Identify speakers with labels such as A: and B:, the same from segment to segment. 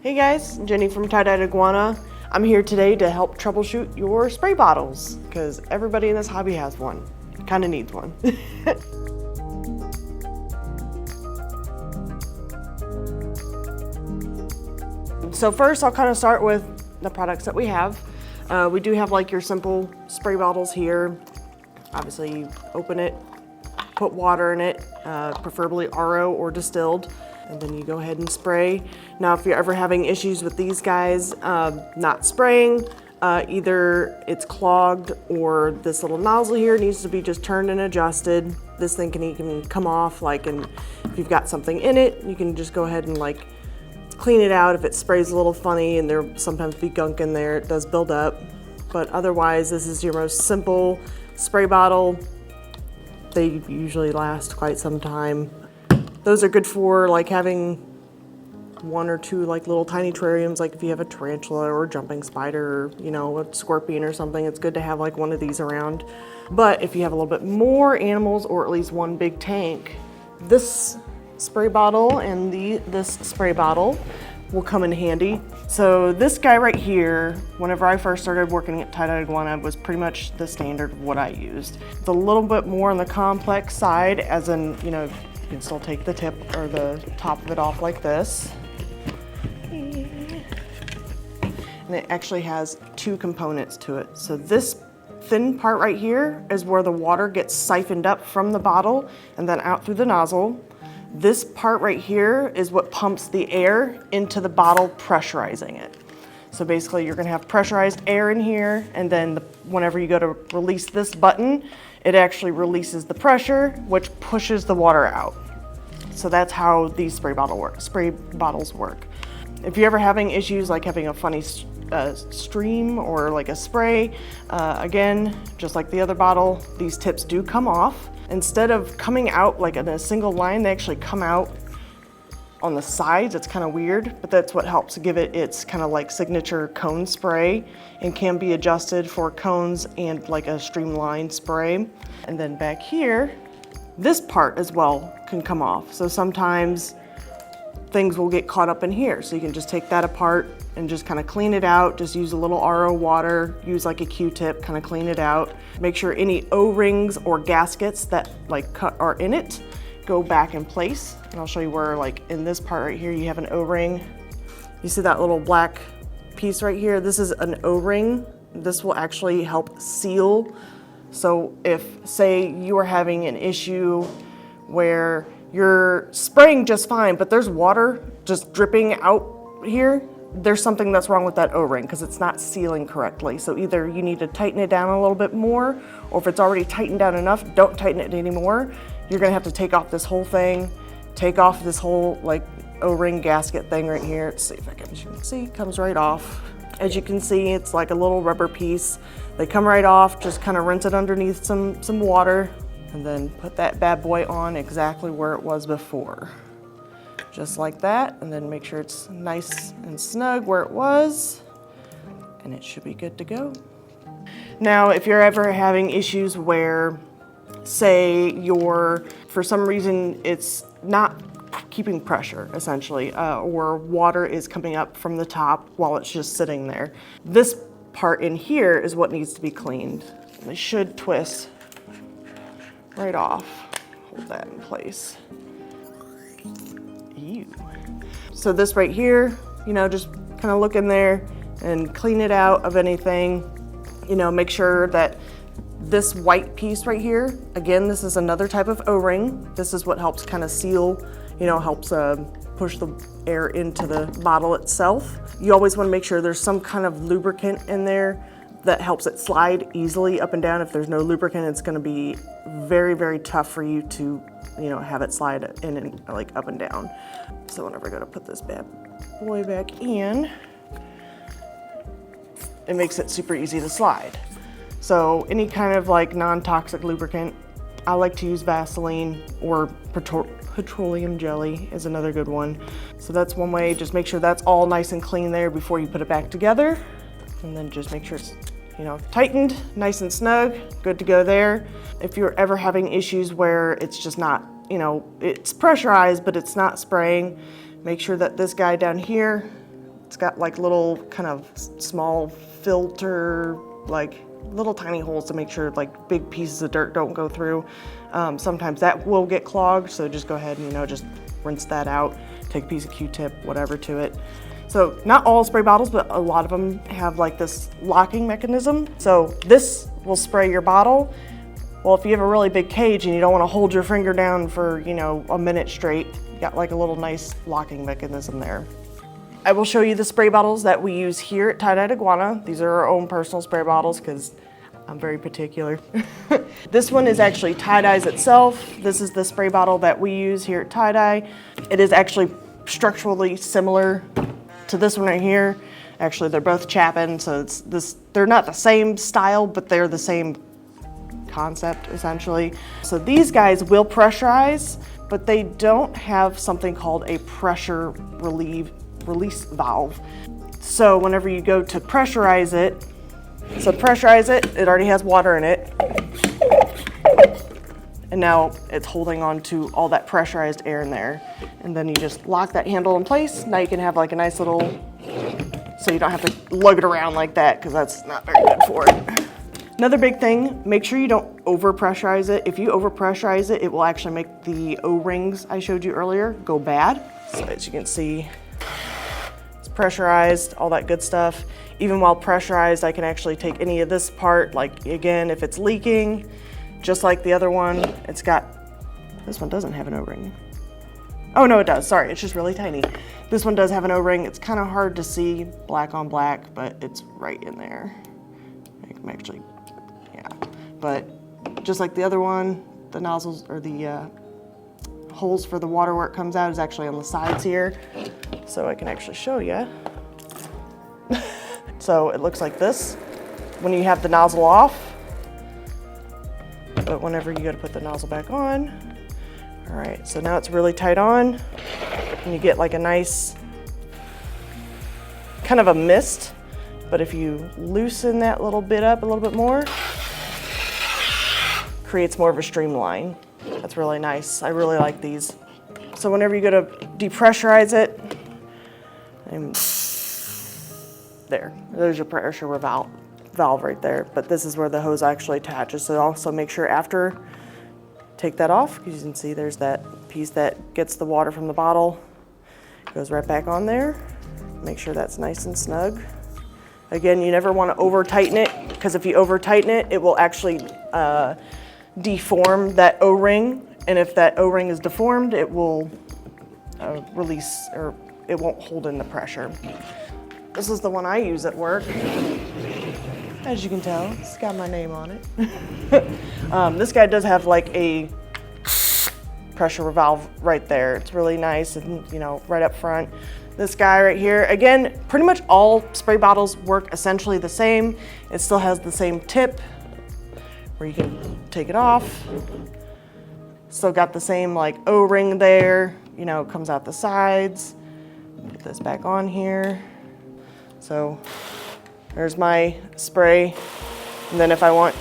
A: Hey guys, Jenny from Tye-Dyed Iguana. I'm here today to help troubleshoot your spray bottles because everybody in this hobby has one. Kind of needs one. So first I'll kind of start with the products that we have. We do have like your simple spray bottles here. Obviously you open it, put water in it, preferably RO or distilled, and then you go ahead and spray. Now if you're ever having issues with these guys not spraying, either it's clogged or this little nozzle here needs to be just turned and adjusted. This thing can even come off, like, and if you've got something in it, you can just go ahead and like clean it out. If it sprays a little funny and there sometimes be gunk in there, it does build up. But otherwise, this is your most simple spray bottle. They usually last quite some time. Those are good for like having one or two like little tiny terrariums, like if you have a tarantula or a jumping spider or, you know, a scorpion or something, it's good to have like one of these around. But if you have a little bit more animals or at least one big tank, this spray bottle and this spray bottle will come in handy. So this guy right here, whenever I first started working at Tye-Dyed Iguana, was pretty much the standard of what I used. It's a little bit more on the complex side, as in, you know, you can still take the tip or the top of it off like this. And it actually has two components to it. So this thin part right here is where the water gets siphoned up from the bottle and then out through the nozzle. This part right here is what pumps the air into the bottle, pressurizing it. So basically you're gonna have pressurized air in here, and then whenever you go to release this button, it actually releases the pressure, which pushes the water out. So that's how these spray bottles work. If you're ever having issues like having a funny stream or like a spray, again, just like the other bottle, these tips do come off. Instead of coming out like in a single line, they actually come out on the sides. It's kind of weird, but that's what helps give it its kind of like signature cone spray, and can be adjusted for cones and like a streamlined spray. And then back here, this part as well can come off. So sometimes things will get caught up in here. So you can just take that apart and just kind of clean it out. Just use a little RO water, use like a Q-tip, kind of clean it out. Make sure any O-rings or gaskets that like are in it go back in place. And I'll show you where, like in this part right here, you have an O-ring. You see that little black piece right here? This is an O-ring. This will actually help seal. So if, say, you are having an issue where you're spraying just fine, but there's water just dripping out here, there's something that's wrong with that O-ring because it's not sealing correctly. So either you need to tighten it down a little bit more, or if it's already tightened down enough, don't tighten it anymore. You're gonna have to take off this whole thing, take off this whole like O-ring gasket thing right here. Let's see if I can, as you can see, it comes right off. As you can see, it's like a little rubber piece. They come right off, just kind of rinse it underneath some water, and then put that bad boy on exactly where it was before. Just like that, and then make sure it's nice and snug where it was, and it should be good to go. Now, if you're ever having issues where, say, for some reason it's not keeping pressure, essentially, or water is coming up from the top while it's just sitting there, this part in here is what needs to be cleaned. It should twist right off. Hold that in place. Ew. So this right here, you know, just kind of look in there and clean it out of anything. You know, make sure that this white piece right here, again, this is another type of O-ring. This is what helps kind of seal, you know, helps push the air into the bottle itself. You always want to make sure there's some kind of lubricant in there that helps it slide easily up and down. If there's no lubricant, it's going to be very, very tough for you to, you know, have it slide in and like up and down. So whenever I go to put this bad boy back in, it makes it super easy to slide. So any kind of like non-toxic lubricant, I like to use Vaseline, or petroleum jelly is another good one. So that's one way. Just make sure that's all nice and clean there before you put it back together. And then just make sure it's, you know, tightened, nice and snug, good to go there. If you're ever having issues where it's just not, you know, it's pressurized, but it's not spraying, make sure that this guy down here It's got like little kind of small filter, like little tiny holes to make sure like big pieces of dirt don't go through. Sometimes that will get clogged, so just go ahead and, you know, just rinse that out. Take a piece of Q-tip, whatever, to it. So not all spray bottles, but a lot of them have like this locking mechanism. So this will spray your bottle. Well, if you have a really big cage and you don't want to hold your finger down for, you know, a minute straight, you got like a little nice locking mechanism there. I will show you the spray bottles that we use here at Tye-Dyed Iguana. These are our own personal spray bottles because I'm very particular. This one is actually Tye-Dyes itself. This is the spray bottle that we use here at Tye-Dye. It is actually structurally similar to this one right here. Actually, they're both Chapin, so it's this. They're not the same style, but they're the same concept essentially. So these guys will pressurize, but they don't have something called a pressure release valve. So whenever you go to pressurize it, it already has water in it. And now it's holding on to all that pressurized air in there. And then you just lock that handle in place. Now you can have like a nice little, so you don't have to lug it around like that because that's not very good for it. Another big thing, make sure you don't over pressurize it. If you over pressurize it, it will actually make the O-rings I showed you earlier go bad. So as you can see, it's pressurized, all that good stuff. Even while pressurized, I can actually take any of this part, like again, if it's leaking, just like the other one, it's got, this one doesn't have an O-ring. Oh no, it does, sorry, it's just really tiny. This one does have an O-ring. It's kind of hard to see black on black, but it's right in there. I can actually, yeah. But just like the other one, the nozzles or the holes for the water where it comes out is actually on the sides here. So I can actually show you. So it looks like this when you have the nozzle off. But whenever you go to put the nozzle back on, all right, so now it's really tight on, and you get like a nice, kind of a mist, but if you loosen that little bit up a little bit more, creates more of a streamline. That's really nice. I really like these. So whenever you go to depressurize it, and there's your pressure valve right there, but this is where the hose actually attaches. So also make sure after, take that off, because you can see there's that piece that gets the water from the bottle, goes right back on there. Make sure that's nice and snug. Again, you never want to over tighten it, because if you over tighten it, it will actually deform that O-ring, and if that O-ring is deformed, it will release, or it won't hold in the pressure. This is the one I use at work. As you can tell, it's got my name on it. This guy does have like a pressure valve right there. It's really nice and, you know, right up front. This guy right here, again, pretty much all spray bottles work essentially the same. It still has the same tip where you can take it off. Still got the same like O-ring there, you know, comes out the sides. Put this back on here. So there's my spray, and then if I want,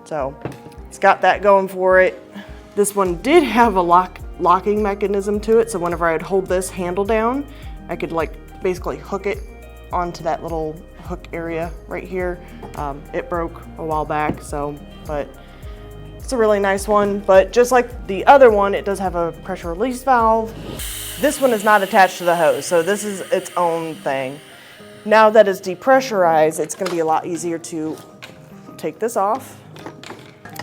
A: so it's got that going for it. This one did have a locking mechanism to it, so whenever I'd hold this handle down, I could like basically hook it onto that little hook area right here. It broke a while back, so, but it's a really nice one. But just like the other one, it does have a pressure release valve. This one is not attached to the hose, so this is its own thing. Now that it's depressurized, it's gonna be a lot easier to take this off.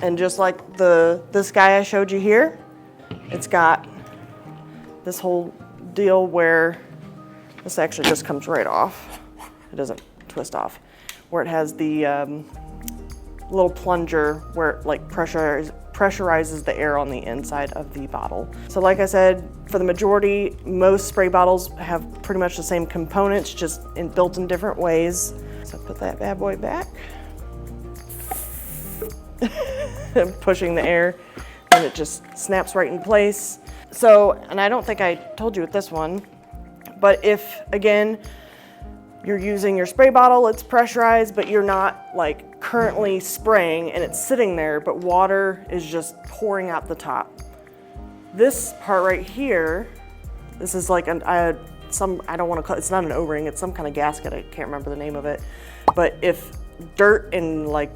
A: And just like this guy I showed you here, it's got this whole deal where this actually just comes right off. It doesn't twist off. Where it has the little plunger where it like pressurizes the air on the inside of the bottle. So like I said, for the majority, most spray bottles have pretty much the same components, just built in different ways. So put that bad boy back. Pushing the air, and it just snaps right in place. So, and I don't think I told you with this one, but if, again, you're using your spray bottle, it's pressurized, but you're not like currently spraying and it's sitting there, but water is just pouring out the top. This part right here, This is like I don't want to call it's not an O-ring, it's some kind of gasket, I can't remember the name of it. But if dirt and like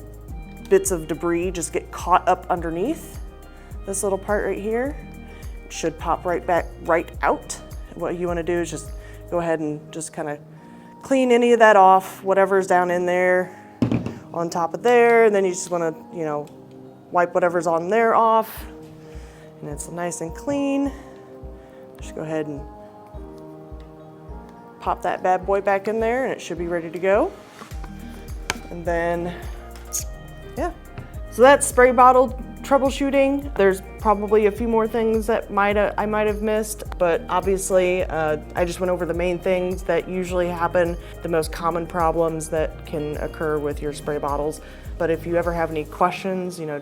A: bits of debris just get caught up underneath this little part right here, it should pop right out. What you want to do is just go ahead and just kind of clean any of that off, whatever's down in there on top of there, and then you just want to, you know, wipe whatever's on there off, and it's nice and clean. Just go ahead and pop that bad boy back in there, and it should be ready to go. And then, yeah. So that's spray bottle troubleshooting. There's probably a few more things that I might have missed, but obviously I just went over the main things that usually happen, the most common problems that can occur with your spray bottles. But if you ever have any questions, you know,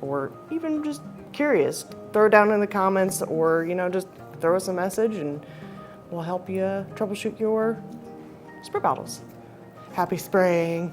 A: or even just curious, throw it down in the comments, or, you know, just throw us a message and we'll help you troubleshoot your spray bottles. Happy spraying.